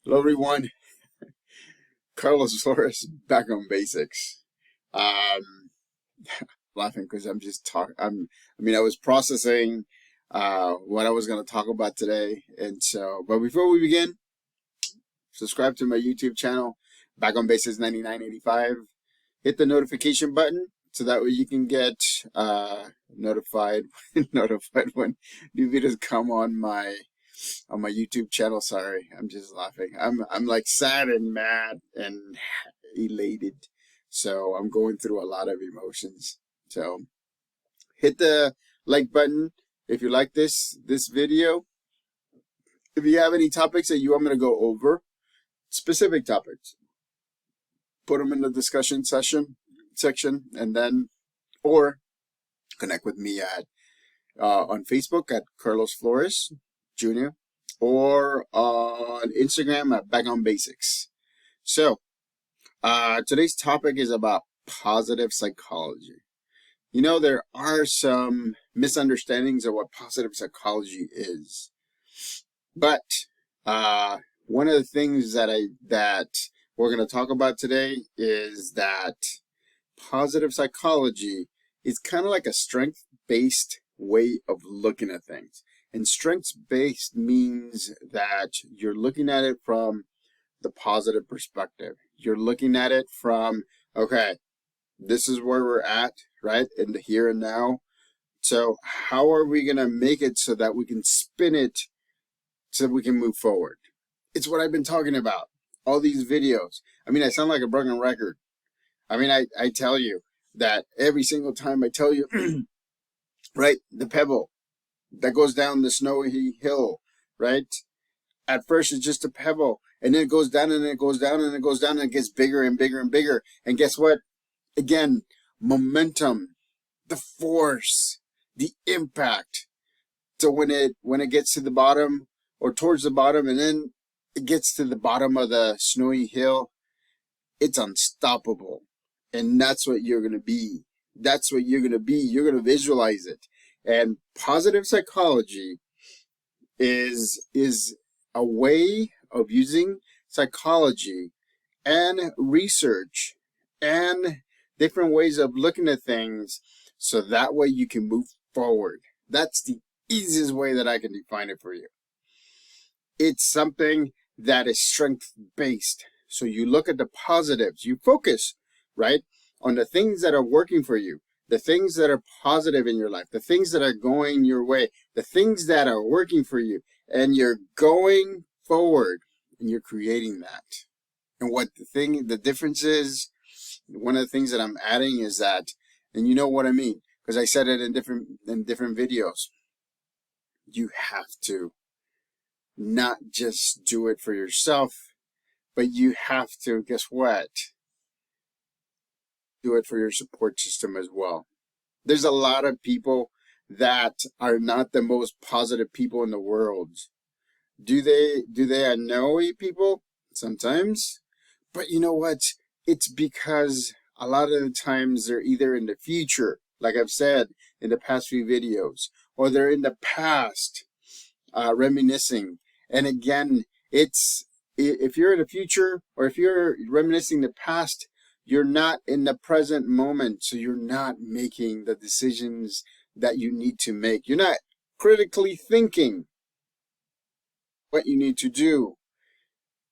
Hello, everyone. Carlos Flores back on basics. Um, Laughing because I'm just talking. I was processing what I was going to talk about today, and so. But before we begin, subscribe to my YouTube channel, back on basics 9985. Hit the notification button so that way you can get notified notified when new videos come on my YouTube channel. Sorry, I'm just laughing. I'm like sad and mad and elated. So I'm going through a lot of emotions. So hit the like button if you like this video. If you have any topics that you want me to go over, specific topics, put them in the discussion section, and then or connect with me at on Facebook at Carlos Flores Jr. or on Instagram at Back on Basics. So today's topic is about positive psychology. You know, there are some misunderstandings of what positive psychology is, but uh, one of the things that we're going to talk about today is that positive psychology is kind of like a strength-based way of looking at things. And strengths-based means that you're looking at it from the positive perspective. You're looking at it from, okay, this is where we're at, right? In the here and now. So how are we going to make it so that we can spin it so that we can move forward? It's what I've been talking about. All these videos. I sound like a broken record. I tell you that every single time I tell you, right? The pebble that goes down the snowy hill, right? At first it's just a pebble, and then it goes down and it goes down and it goes down and it gets bigger and bigger and bigger. And guess what? Again, momentum, the force, the impact. So when it gets to the bottom or towards the bottom, and then it gets to the bottom of the snowy hill, it's unstoppable. And that's what you're going to be. That's what you're going to be. You're going to visualize it. And positive psychology is a way of using psychology and research and different ways of looking at things so that way you can move forward. That's the easiest way that I can define it for you. It's something that is strength based. So you look at the positives, you focus, right, on the things that are working for you, the things that are positive in your life, the things that are going your way, the things that are working for you, and you're going forward and you're creating that. And the difference is, one of the things that I'm adding is that, and you know what I mean, because I said it in different videos, you have to not just do it for yourself, but you have to, guess what? Do it for your support system as well. There's a lot of people that are not the most positive people in the world. Do they annoy people? Sometimes. But you know what? It's because a lot of the times they're either in the future, like I've said in the past few videos, or they're in the past, reminiscing. And again, if you're in the future or if you're reminiscing the past, you're not in the present moment, so you're not making the decisions that you need to make. You're not critically thinking what you need to do.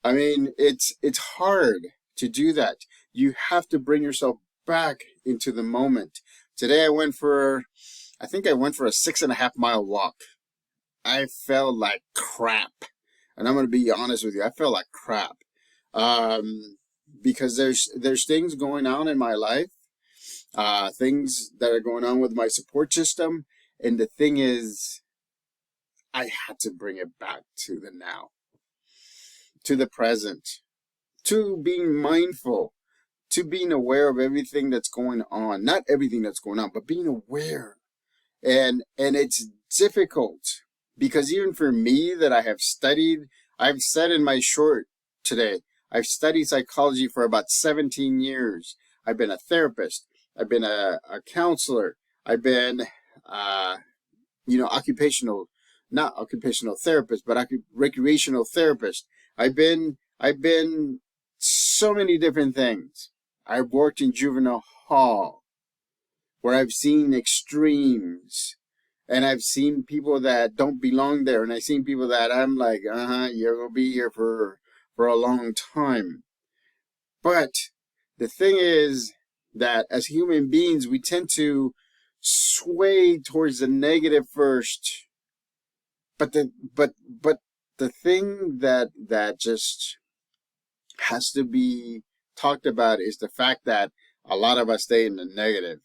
It's hard to do that. You have to bring yourself back into the moment. Today I think I went for a 6.5 mile walk. I felt like crap. And I'm going to be honest with you. I felt like crap. Because there's things going on in my life, things that are going on with my support system. And the thing is, I had to bring it back to the now, to the present, to being mindful, to being aware of everything that's going on. Not everything that's going on, but being aware. And it's difficult because even for me that I've said in my short today, I've studied psychology for about 17 years. I've been a therapist. I've been a counselor. I've been, not occupational therapist, but recreational therapist. I've been so many different things. I've worked in juvenile hall where I've seen extremes, and I've seen people that don't belong there, and I've seen people that I'm like, you're gonna be here for a long time. But the thing is that as human beings, we tend to sway towards the negative first. But the thing that just has to be talked about is the fact that a lot of us stay in the negative,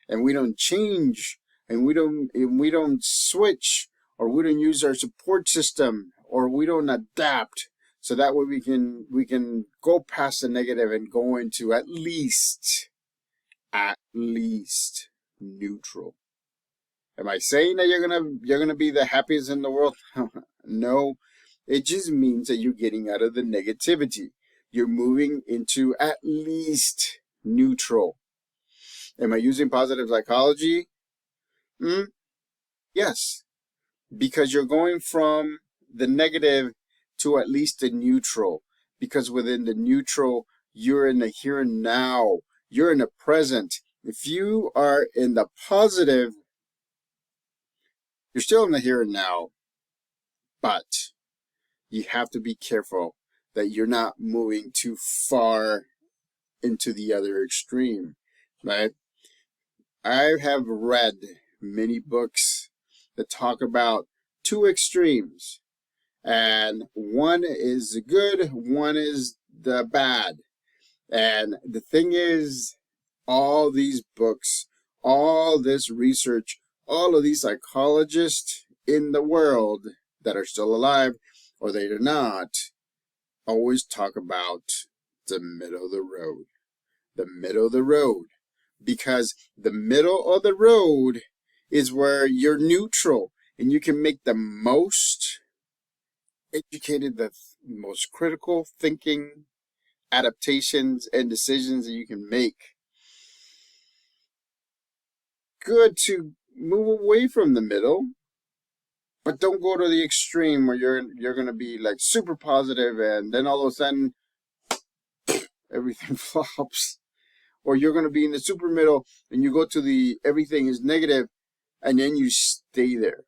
and we don't change, and we don't switch, or we don't use our support system, or we don't adapt, so that way we can go past the negative and go into at least neutral. Am I saying that you're gonna be the happiest in the world? No, it just means that you're getting out of the negativity. You're moving into at least neutral. Am I using positive psychology? Yes, because you're going from the negative to at least the neutral. Because within the neutral, you're in the here and now. You're in the present. If you are in the positive, you're still in the here and now, but you have to be careful that you're not moving too far into the other extreme, right? I have read many books that talk about two extremes, and one is the good, one is the bad. And the thing is, all these books, all this research, all of these psychologists in the world that are still alive or they are not, always talk about the middle of the road. The middle of the road. Because the middle of the road is where you're neutral and you can make the most educated, the most critical thinking adaptations and decisions that you can make. Good to move away from the middle, but don't go to the extreme where you're gonna be like super positive and then all of a sudden everything flops. Or you're gonna be in the super middle and you go to the everything is negative and then you stay there.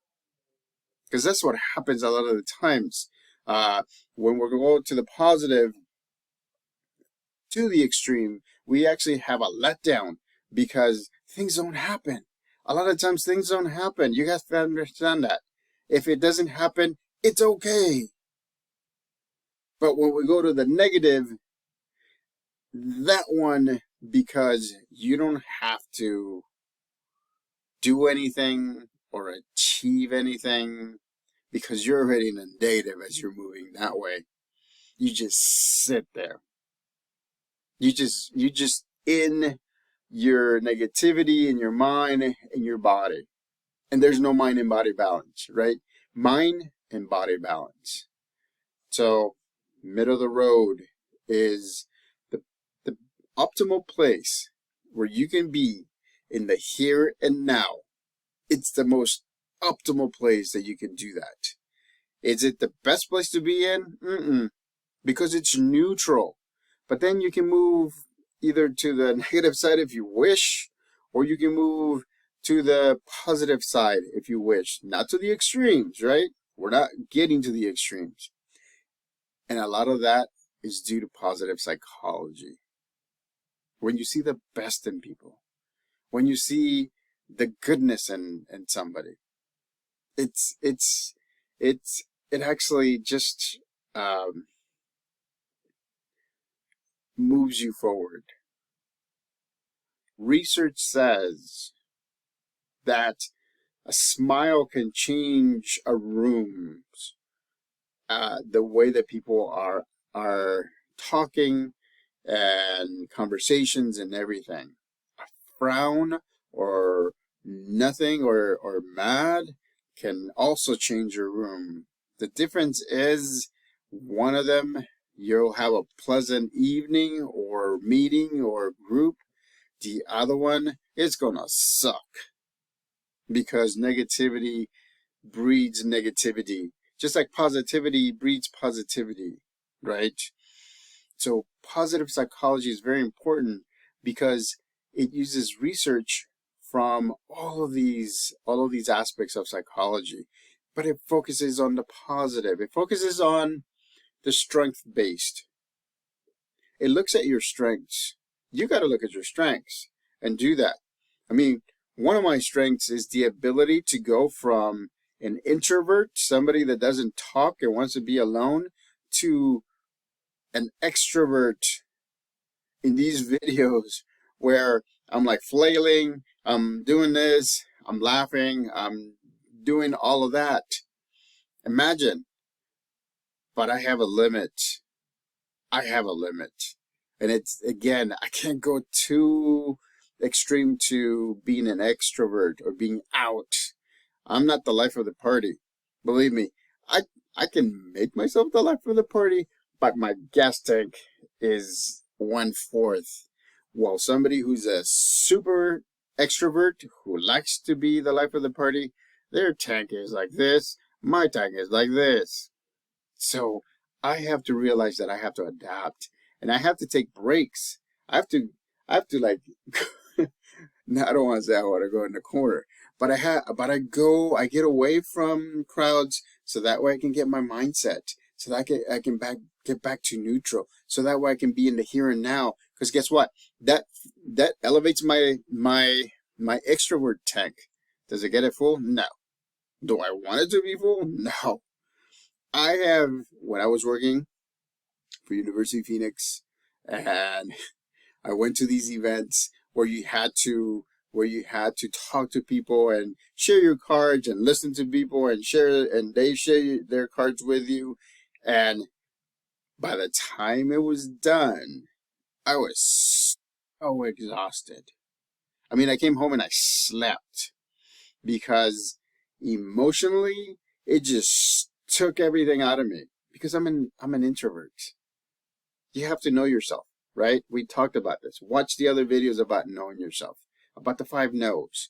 Because that's what happens a lot of the times. When we're going to the positive, to the extreme, we actually have a letdown because things don't happen. A lot of times things don't happen. You guys have to understand that. If it doesn't happen, it's okay. But when we go to the negative, that one, because you don't have to do anything or achieve anything because you're already in the negative as you're moving that way. You just sit there. You just in your negativity in your mind and your body. And there's no mind and body balance, right? Mind and body balance. So middle of the road is the optimal place where you can be in the here and now. It's the most optimal place that you can do that. Is it the best place to be in? Because it's neutral. But then you can move either to the negative side if you wish, or you can move to the positive side if you wish. Not to the extremes, right? We're not getting to the extremes. And a lot of that is due to positive psychology. When you see the best in people, when you see the goodness in somebody, it actually just moves you forward. Research says that a smile can change a room, the way that people are talking and conversations and everything. A frown or nothing or mad can also change your room. The difference is one of them you'll have a pleasant evening or meeting or group. The other one is gonna suck because negativity breeds negativity. Just like positivity breeds positivity, right? So positive psychology is very important because it uses research from all of these aspects of psychology, but it focuses on the positive. It focuses on the strength based. It looks at your strengths. You got to look at your strengths and do that. I mean, one of my strengths is the ability to go from an introvert, somebody that doesn't talk and wants to be alone, to an extrovert in these videos where I'm like flailing, I'm doing this, I'm laughing, I'm doing all of that. Imagine, but I have a limit. I have a limit. And it's, again, I can't go too extreme to being an extrovert or being out. I'm not the life of the party. Believe me, I can make myself the life of the party, but my gas tank is 1/4. While somebody who's a super extrovert who likes to be the life of the party, their tank is like this, my tank is like this. So I have to realize that I have to adapt and I have to take breaks. I have to like, no, I don't want to say I want to go in the corner, but I get away from crowds so that way I can get my mindset, so that I can get back to neutral, so that way I can be in the here and now. Because guess what? That elevates my extrovert tank. Does it get it full? No. Do I want it to be full? No. I have, when I was working for University of Phoenix, and I went to these events where you had to talk to people and share your cards and listen to people and they share their cards with you. And by the time it was done, I was so exhausted. I mean, I came home and I slept because emotionally it just took everything out of me, because I'm an introvert. You have to know yourself, right? We talked about this. Watch the other videos about knowing yourself, about the 5 no's.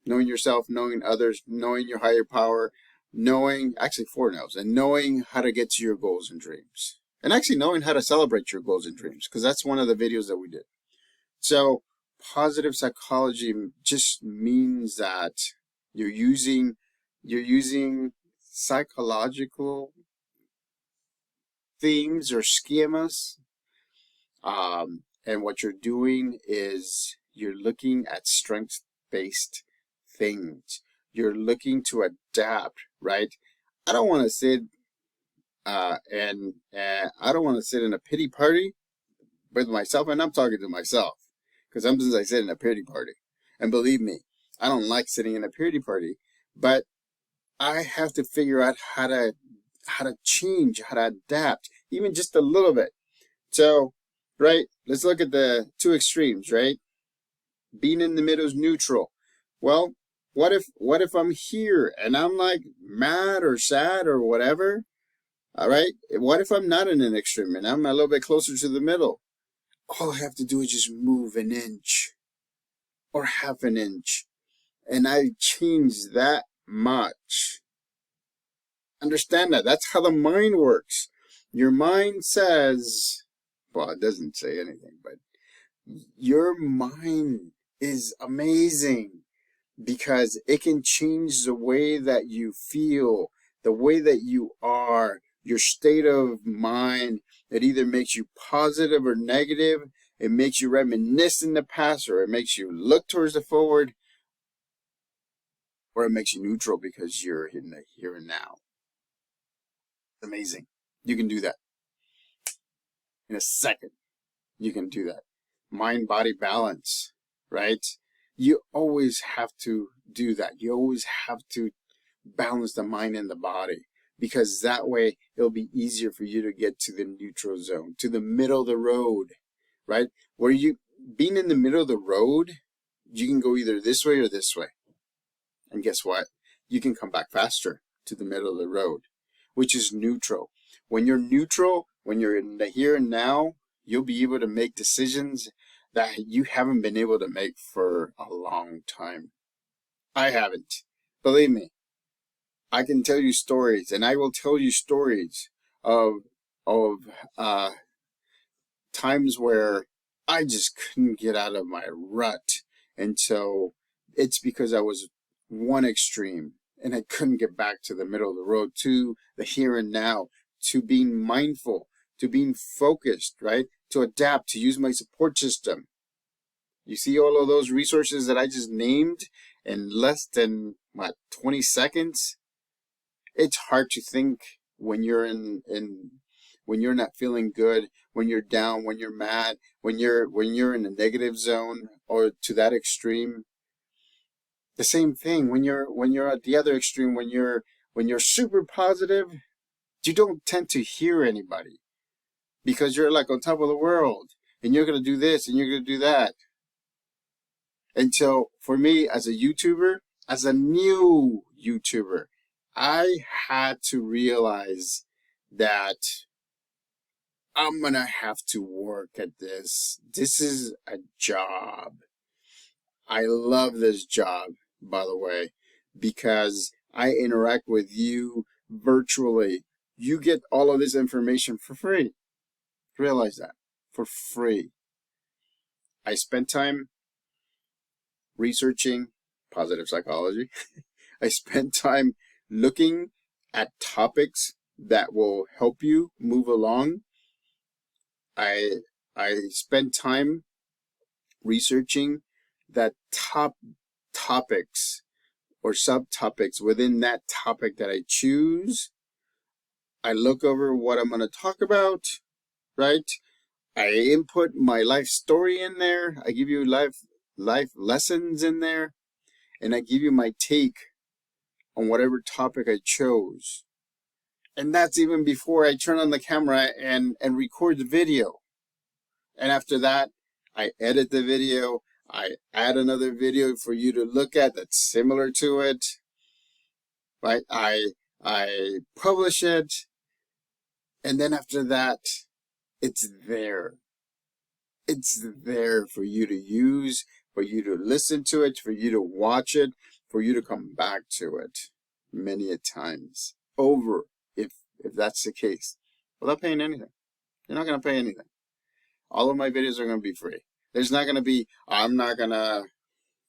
Knowing yourself, knowing others, knowing your higher power, knowing, actually 4 no's, and knowing how to get to your goals and dreams. And actually knowing how to celebrate your goals and dreams, because that's one of the videos that we did. So positive psychology just means that you're using psychological themes or schemas, and what you're doing is you're looking at strength-based things. You're looking to adapt, right? I don't want to sit and I don't want to sit in a pity party with myself, and I'm talking to myself because sometimes I sit in a pity party, and believe me, I don't like sitting in a pity party, but I have to figure out how to change, how to adapt, even just a little bit. So, right, let's look at the 2 extremes, right? Being in the middle is neutral. Well, what if I'm here and I'm like mad or sad or whatever? All right. What if I'm not in an extreme and I'm a little bit closer to the middle? All I have to do is just move an inch or half an inch, and I change that much. Understand that. That's how the mind works. Your mind says, well, it doesn't say anything, but your mind is amazing because it can change the way that you feel, the way that you are, your state of mind. It either makes you positive or negative. It makes you reminisce in the past, or it makes you look towards the forward, or it makes you neutral because you're in the here and now. It's amazing. You can do that in a second. You can do that. Mind-body balance, right? You always have to do that. You always have to balance the mind and the body, because that way it'll be easier for you to get to the neutral zone, to the middle of the road, right? Where you, being in the middle of the road, you can go either this way or this way. And guess what? You can come back faster to the middle of the road, which is neutral. When you're neutral, when you're in the here and now, you'll be able to make decisions that you haven't been able to make for a long time. I haven't. Believe me, I can tell you stories, and I will tell you stories of of uh, times where I just couldn't get out of my rut. And so it's because I was one extreme and I couldn't get back to the middle of the road, to the here and now, to being mindful, to being focused, right? To adapt, to use my support system. You see all of those resources that I just named in less than, what, 20 seconds? It's hard to think when you're in when you're not feeling good, when you're down, when you're mad, when you're in a negative zone or to that extreme. The same thing when you're at the other extreme, when you're super positive, you don't tend to hear anybody because you're like on top of the world and you're gonna do this and you're gonna do that. And so for me as a YouTuber, as a new YouTuber, I had to realize that I'm gonna have to work at this. This is a job. I love this job, by the way, because I interact with you virtually. You get all of this information for free. Realize that. For free. I spent time researching positive psychology. I spent time looking at topics that will help you move along. I I spent time researching that top topics or subtopics within that topic that I choose. I look over what I'm going to talk about, right? I input my life story in there. I give you life lessons in there, and I give you my take on whatever topic I chose. And that's even before I turn on the camera and record the video. And after that, I edit the video. I add another video for you to look at that's similar to it. Right? I publish it. And then after that, it's there. It's there for you to use, for you to listen to it, for you to watch it, for you to come back to it many a times over if that's the case, without paying anything. You're not going to pay anything. All of my videos are going to be free. There's not going to be, I'm not going to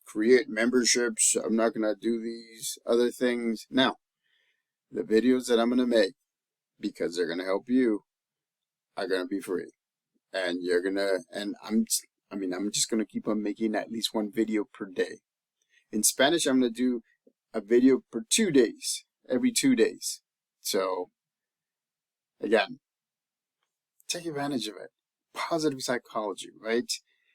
create memberships. I'm not going to do these other things. Now, the videos that I'm going to make, because they're going to help you, are going to be free. And you're going to, and I'm just going to keep on making at least one video per day. In Spanish, I'm going to do a video per 2 days, every 2 days. So, again, take advantage of it. Positive psychology, right?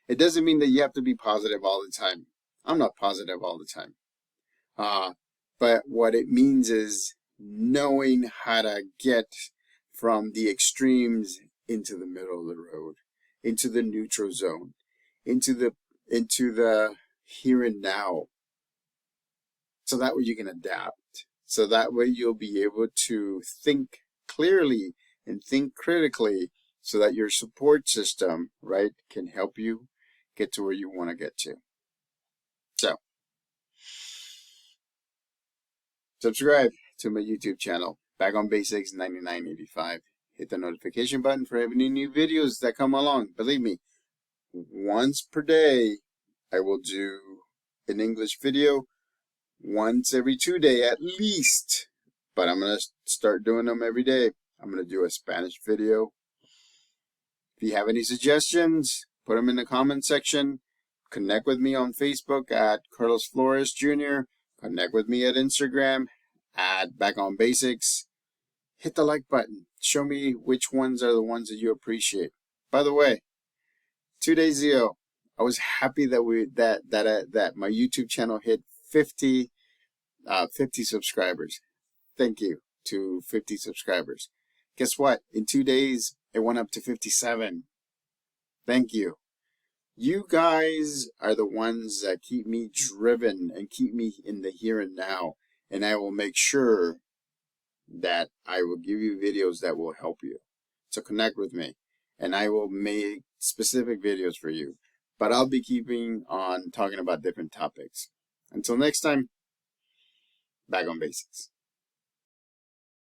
It doesn't mean that you have to be positive all the time. I'm not positive all the time. But what it means is knowing how to get from the extremes into the middle of the road, into the neutral zone, into the here and now. So that way you can adapt. So that way you'll be able to think clearly and think critically so that your support system, right, can help you get to where you want to get to. So, subscribe to my YouTube channel, Back on Basics 9985. Hit the notification button for any new videos that come along. Believe me, once per day, I will do an English video. Once every 2 days at least. But I'm going to start doing them every day. I'm going to do a Spanish video. If you have any suggestions, put them in the comment section. Connect with me on Facebook at Carlos Flores Jr. Connect with me at Instagram at Back on Basics. Hit the like button. Show me which ones are the ones that you appreciate. By the way, 2 days ago, I was happy that my YouTube channel hit 50 subscribers. Thank you to 50 subscribers. Guess what? In 2 days, it went up to 57. Thank you. You guys are the ones that keep me driven and keep me in the here and now. And I will make sure that I will give you videos that will help you. So connect with me. And I will make specific videos for you. But I'll be keeping on talking about different topics. Until next time, Back on Basics.